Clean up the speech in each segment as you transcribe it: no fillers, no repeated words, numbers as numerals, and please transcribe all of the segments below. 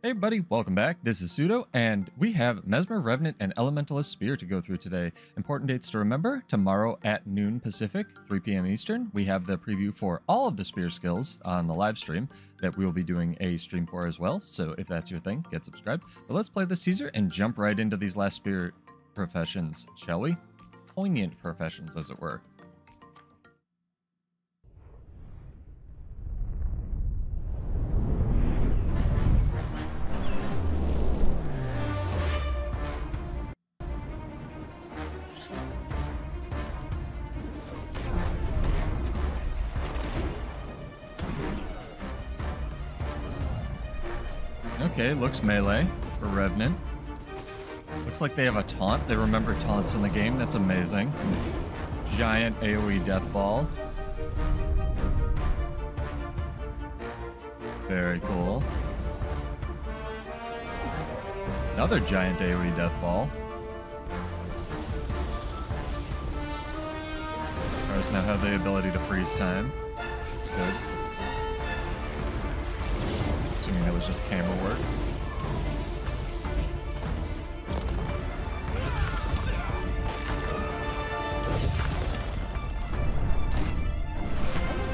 Hey everybody, welcome back. This is SotO, and we have Mesmer, Revenant, and Elementalist Spear to go through today. Important dates to remember: tomorrow at noon Pacific, 3 p.m. Eastern, we have the preview for all of the Spear skills on the live stream that we will be doing a stream for as well, so if that's your thing, get subscribed. But let's play this teaser and jump right into these last Spear professions, shall we? Poignant professions, as it were. Okay, looks melee for Revenant. Looks like they have a taunt. They remember taunts in the game. That's amazing. Giant AoE death ball. Very cool. Another giant AoE death ball. Stars now have the ability to freeze time. Good. Assuming that was just camera work.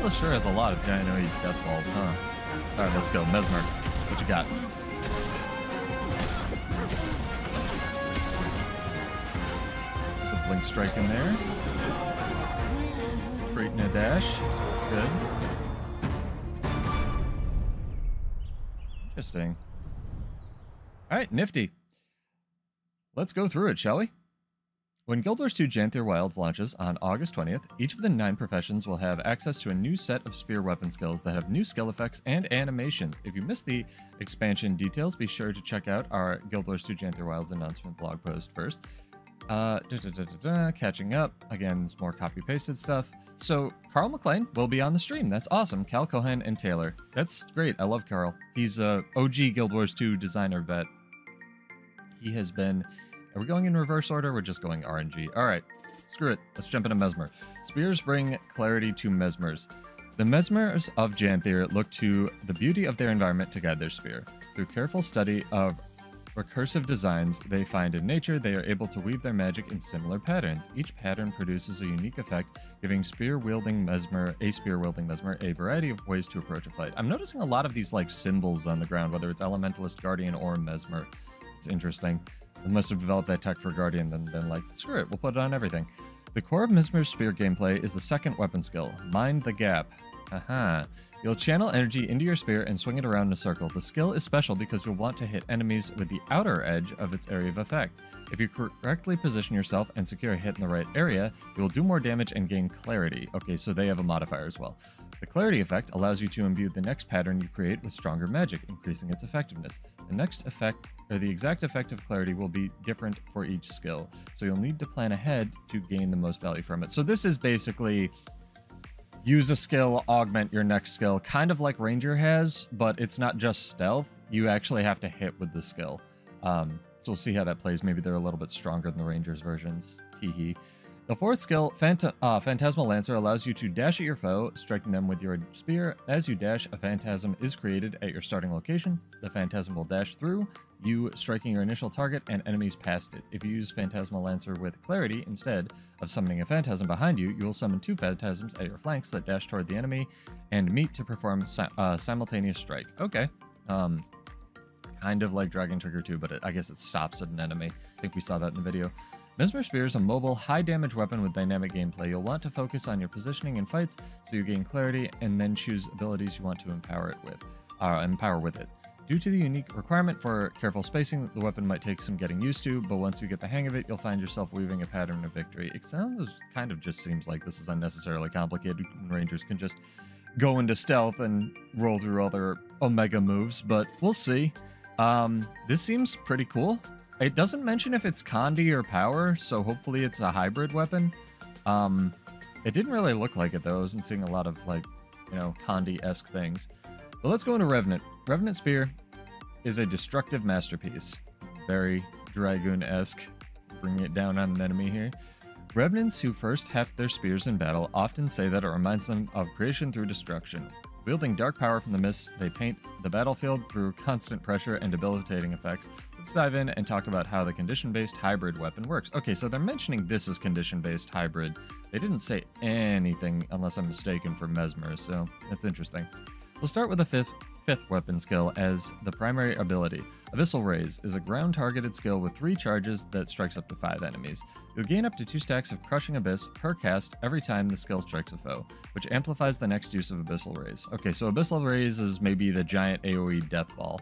This sure has a lot of giant AoE death balls, huh? Alright, let's go. Mesmer, what you got? There's a blink strike in there. Creating a dash. That's good. Interesting. Alright, nifty. Let's go through it, shall we? When Guild Wars 2 Janthier Wilds launches on August 20th, each of the 9 professions will have access to a new set of spear weapon skills that have new skill effects and animations. If you missed the expansion details, be sure to check out our Guild Wars 2 Janthier Wilds announcement blog post first. Catching up. Again, it's more copy-pasted stuff. So, Carl MacLaine will be on the stream. That's awesome. Cal Cohen and Taylor. That's great. I love Carl. He's a OG Guild Wars 2 designer vet. He has been... Are we going in reverse order? We're just going RNG. All right, screw it. Let's jump into Mesmer. Spears bring clarity to Mesmers. The Mesmers of Janthier look to the beauty of their environment to guide their spear. Through careful study of recursive designs they find in nature, they are able to weave their magic in similar patterns. Each pattern produces a unique effect, giving a spear-wielding Mesmer a variety of ways to approach a fight. I'm noticing a lot of these like symbols on the ground, whether it's Elementalist, Guardian, or Mesmer. It's interesting. We must have developed that tech for Guardian, then been like, screw it, we'll put it on everything. The core of Mesmer's Spear gameplay is the second weapon skill, Mind the Gap. Aha. You'll channel energy into your spear and swing it around in a circle. The skill is special because you'll want to hit enemies with the outer edge of its area of effect. If you correctly position yourself and secure a hit in the right area, you will do more damage and gain clarity. Okay, so they have a modifier as well. The clarity effect allows you to imbue the next pattern you create with stronger magic, increasing its effectiveness. The next effect, or the exact effect of clarity, will be different for each skill, so you'll need to plan ahead to gain the most value from it. So this is basically use a skill, augment your next skill, kind of like Ranger has, but it's not just stealth. You actually have to hit with the skill. So we'll see how that plays. Maybe they're a little bit stronger than the Rangers versions. Teehee. The fourth skill, Phantasmal Lancer, allows you to dash at your foe, striking them with your spear. As you dash, a phantasm is created at your starting location. The phantasm will dash through you, striking your initial target and enemies past it. If you use Phantasmal Lancer with clarity instead of summoning a phantasm behind you, you will summon 2 phantasms at your flanks that dash toward the enemy and meet to perform simultaneous strike. Okay. Kind of like Dragon Trigger 2, but I guess it stops at an enemy. I think we saw that in the video. Mesmer Spear is a mobile, high-damage weapon with dynamic gameplay. You'll want to focus on your positioning in fights so you gain clarity, and then choose abilities you want to empower with it. Due to the unique requirement for careful spacing, the weapon might take some getting used to, but once you get the hang of it, you'll find yourself weaving a pattern of victory. It kind of just seems like this is unnecessarily complicated. Rangers can just go into stealth and roll through all their Omega moves, but we'll see. This seems pretty cool. It doesn't mention if it's Condi or power, so hopefully it's a hybrid weapon. It didn't really look like it, though. I wasn't seeing a lot of, like, you know, Condi-esque things. But let's go into Revenant. Revenant Spear is a destructive masterpiece. Very Dragoon-esque. Bringing it down on an enemy here. Revenants who first heft their spears in battle often say that it reminds them of creation through destruction. Wielding dark power from the mists, they paint the battlefield through constant pressure and debilitating effects. Let's dive in and talk about how the condition-based hybrid weapon works. Okay, so they're mentioning this is condition-based hybrid. They didn't say anything, unless I'm mistaken, for Mesmer, so that's interesting. We'll start with the fifth weapon skill as the primary ability. Abyssal Raise is a ground-targeted skill with 3 charges that strikes up to 5 enemies. You'll gain up to 2 stacks of Crushing Abyss per cast every time the skill strikes a foe, which amplifies the next use of Abyssal Raise. Okay, so Abyssal Raise is maybe the giant AoE death ball.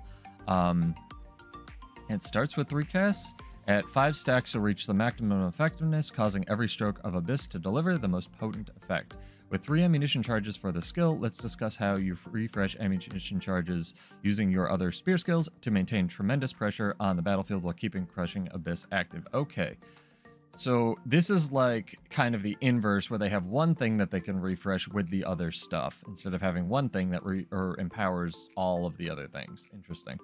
It starts with 3 casts. At 5 stacks, you'll reach the maximum effectiveness, causing every stroke of Abyss to deliver the most potent effect. With 3 ammunition charges for the skill, let's discuss how you refresh ammunition charges using your other spear skills to maintain tremendous pressure on the battlefield while keeping Crushing Abyss active. Okay, so this is like kind of the inverse where they have one thing that they can refresh with the other stuff instead of having one thing that empowers all of the other things. Interesting.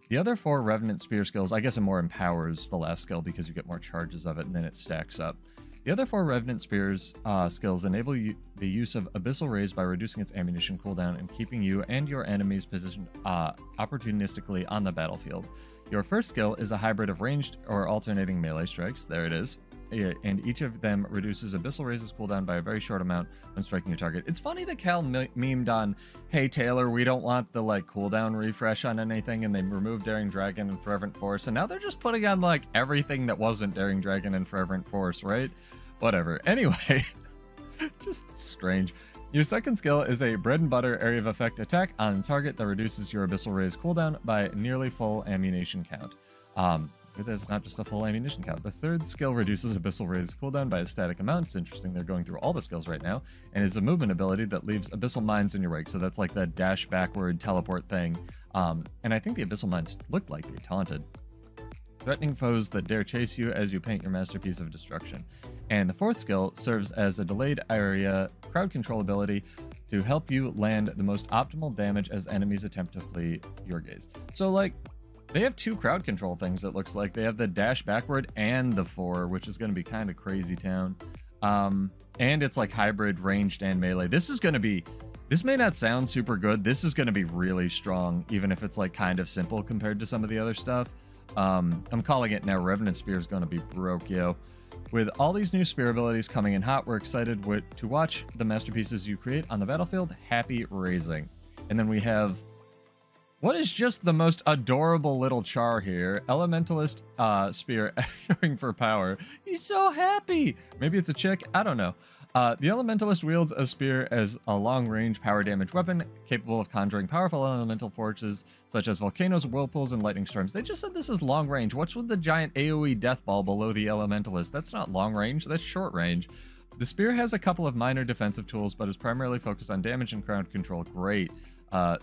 The other 4 Revenant Spear skills, I guess it more empowers the last skill because you get more charges of it and then it stacks up. The other 4 Revenant Spears skills enable the use of Abyssal Raise by reducing its ammunition cooldown and keeping you and your enemies positioned opportunistically on the battlefield. Your first skill is a hybrid of ranged or alternating melee strikes. There it is. And each of them reduces Abyssal Raise's cooldown by a very short amount when striking your target. It's funny that Cal memed on, hey Taylor, we don't want the like cooldown refresh on anything, and they removed Daring Dragon and Fervent Force, and now they're just putting on like everything that wasn't Daring Dragon and Fervent Force, right? Whatever. Anyway, just strange. Your second skill is a bread and butter area of effect attack on target that reduces your Abyssal Raise cooldown by nearly full ammunition count. It's not just a full ammunition count. The third skill reduces Abyssal Raise cooldown by a static amount. It's interesting they're going through all the skills right now, and is a movement ability that leaves Abyssal Mines in your wake. So that's like the dash backward teleport thing. And I think the Abyssal Mines looked like they taunted. Threatening foes that dare chase you as you paint your masterpiece of destruction. And the fourth skill serves as a delayed area crowd control ability to help you land the most optimal damage as enemies attempt to flee your gaze. So like, they have 2 crowd control things, it looks like. They have the dash backward and the 4, which is going to be kind of crazy town. And it's like hybrid, ranged, and melee. This may not sound super good. This is going to be really strong, even if it's like kind of simple compared to some of the other stuff. I'm calling it now. Revenant Spear is going to be broke, yo. With all these new spear abilities coming in hot, we're excited to watch the masterpieces you create on the battlefield. Happy raising. And then we have... what is just the most adorable little char here? Elementalist spear echoing for power. He's so happy. Maybe it's a chick. I don't know. The Elementalist wields a spear as a long-range power damage weapon capable of conjuring powerful elemental forces such as volcanoes, whirlpools, and lightning storms. They just said this is long-range. What's with the giant AoE death ball below the Elementalist? That's not long-range. That's short-range. The spear has a couple of minor defensive tools, but is primarily focused on damage and crowd control. Great.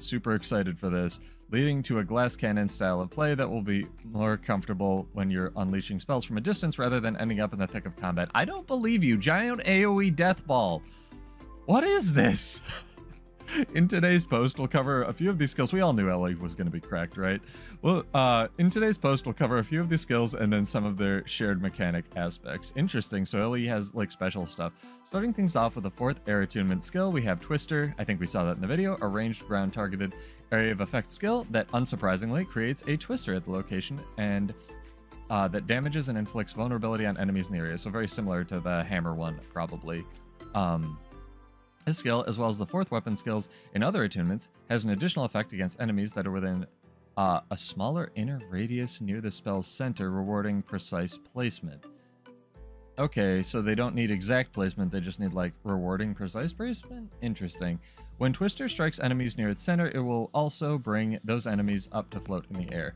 Super excited for this, leading to a glass cannon style of play that will be more comfortable when you're unleashing spells from a distance rather than ending up in the thick of combat. I don't believe you. Giant AoE death ball. What is this? In today's post, we'll cover a few of these skills. We all knew Ellie was going to be cracked, right? Well, in today's post, we'll cover a few of these skills and then some of their shared mechanic aspects. Interesting. So Ellie has like special stuff. Starting things off with the 4th air attunement skill, we have Twister. I think we saw that in the video. A ranged ground targeted area of effect skill that unsurprisingly creates a twister at the location and that damages and inflicts vulnerability on enemies in the area. So very similar to the hammer one, probably. This skill, as well as the 4th weapon skills in other attunements, has an additional effect against enemies that are within a smaller inner radius near the spell's center, rewarding precise placement. Okay, so they don't need exact placement, they just need, like, rewarding precise placement? Interesting. When Twister strikes enemies near its center, it will also bring those enemies up to float in the air.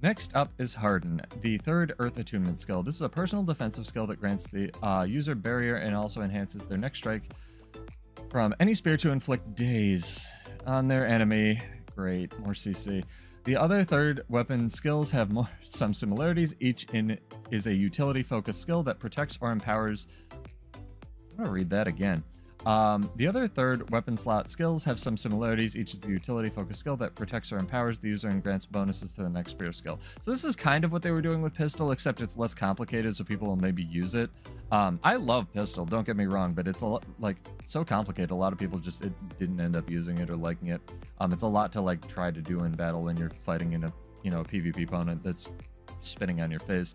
Next up is Harden, the 3rd Earth Attunement skill. This is a personal defensive skill that grants the user barrier and also enhances their next strike from any spear to inflict daze on their enemy. Great, more CC. The other 3rd weapon skills have some similarities. Each is a utility-focused skill that protects or empowers... I'm going to read that again. The other third weapon slot skills have some similarities. Each is a utility-focused skill that protects or empowers the user and grants bonuses to the next spear skill. So this is kind of what they were doing with pistol, except it's less complicated, so people will maybe use it. I love pistol, don't get me wrong, but it's a lot, like, so complicated. A lot of people just didn't end up using it or liking it. It's a lot to like try to do in battle when you're fighting in a a PvP opponent that's spinning on your face.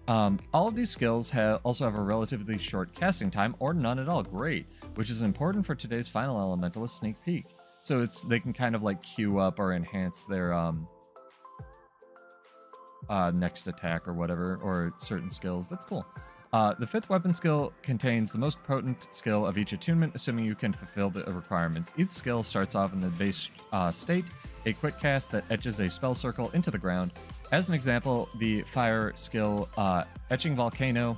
All of these skills also have a relatively short casting time, or none at all. Great, which is important for today's final elementalist sneak peek. So they can kind of like queue up or enhance their next attack or whatever, or certain skills. That's cool. The fifth weapon skill contains the most potent skill of each attunement, assuming you can fulfill the requirements. Each skill starts off in the base state, a quick cast that etches a spell circle into the ground. As an example, the fire skill etching volcano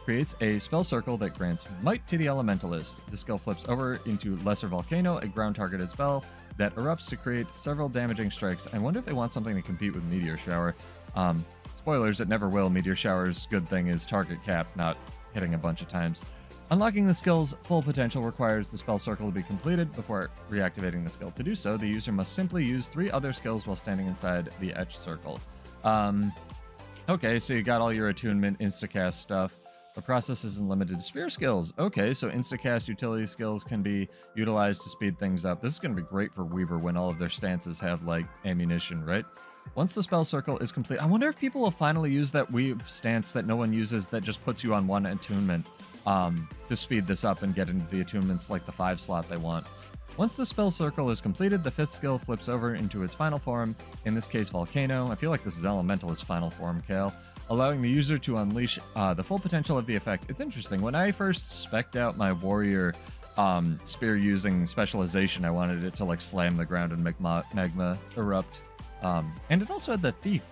creates a spell circle that grants might to the elementalist. The skill flips over into lesser volcano, a ground targeted spell that erupts to create several damaging strikes. I wonder if they want something to compete with meteor shower. Spoilers, it never will. Meteor shower's good thing is target cap, not hitting a bunch of times. Unlocking the skill's full potential requires the spell circle to be completed before reactivating the skill. To do so, the user must simply use 3 other skills while standing inside the etch circle. Okay, so you got all your attunement, instacast stuff. The process isn't limited to spear skills. Okay, so instacast utility skills can be utilized to speed things up. This is going to be great for Weaver when all of their stances have, like, ammunition, right? Once the spell circle is complete, I wonder if people will finally use that weave stance that no one uses that just puts you on one attunement to speed this up and get into the attunements like the 5 slot they want. Once the spell circle is completed, the 5th skill flips over into its final form, in this case Volcano. I feel like this is Elementalist final form, Kale, allowing the user to unleash the full potential of the effect. It's interesting. When I first spec'd out my warrior spear using specialization, I wanted it to like slam the ground and make magma erupt. And it also had the thief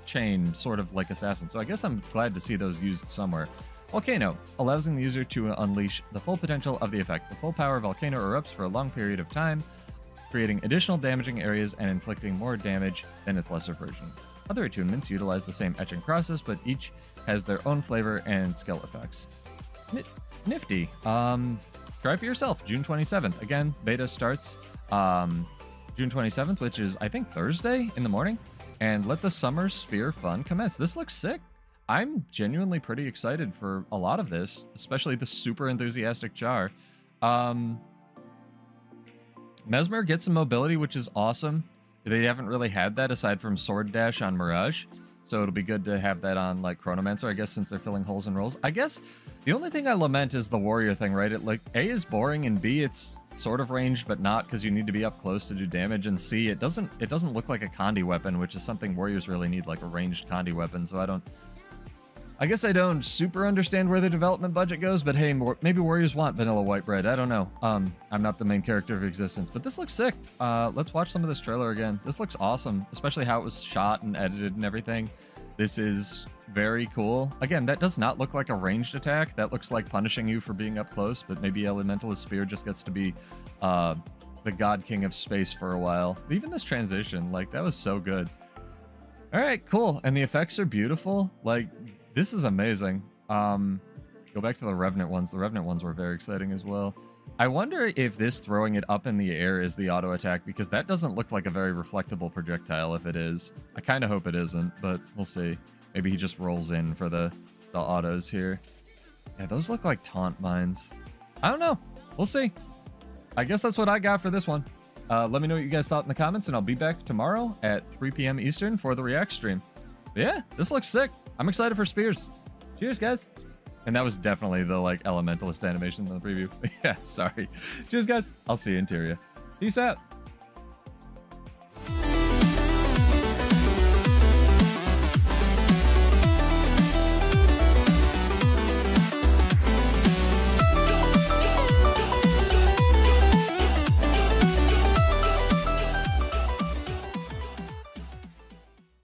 chain, sort of like assassin, so I guess I'm glad to see those used somewhere. Volcano allows the user to unleash the full potential of the effect. The full power Volcano erupts for a long period of time, creating additional damaging areas and inflicting more damage than its lesser version. Other attunements utilize the same etching process, but each has their own flavor and skill effects. Nifty. Try for yourself. June 27th. Again, beta starts June 27th, which is, I think, Thursday in the morning. And let the summer spear fun commence. This looks sick. I'm genuinely pretty excited for a lot of this, especially the super enthusiastic Jar. Mesmer gets some mobility, which is awesome. They haven't really had that aside from Sword Dash on Mirage. So it'll be good to have that on, like, Chronomancer, I guess, since they're filling holes and rolls. I guess the only thing I lament is the warrior thing, right? It, like, A is boring, and B, it's sort of ranged, but not, because you need to be up close to do damage, and C, it doesn't look like a Condi weapon, which is something warriors really need, like a ranged Condi weapon, so I guess I don't super understand where the development budget goes, but hey, maybe warriors want vanilla white bread. I don't know. I'm not the main character of existence, but this looks sick. Let's watch some of this trailer again. This looks awesome, especially how it was shot and edited and everything. This is very cool. Again, that does not look like a ranged attack. That looks like punishing you for being up close, but maybe Elementalist Spear just gets to be the God King of space for a while. Even this transition, like, that was so good. All right, cool. And the effects are beautiful. Like, this is amazing. Go back to the Revenant ones. The Revenant ones were very exciting as well. I wonder if this throwing it up in the air is the auto attack, because that doesn't look like a very reflectable projectile if it is. I kind of hope it isn't, but we'll see. Maybe he just rolls in for the autos here. Yeah, those look like taunt mines. I don't know. We'll see. I guess that's what I got for this one. Let me know what you guys thought in the comments, and I'll be back tomorrow at 3 p.m. Eastern for the React stream. But yeah, this looks sick. I'm excited for Spears. Cheers, guys. And that was definitely the, like, Elementalist animation in the preview. Yeah, sorry. Cheers, guys. I'll see you in Tyria. Peace out.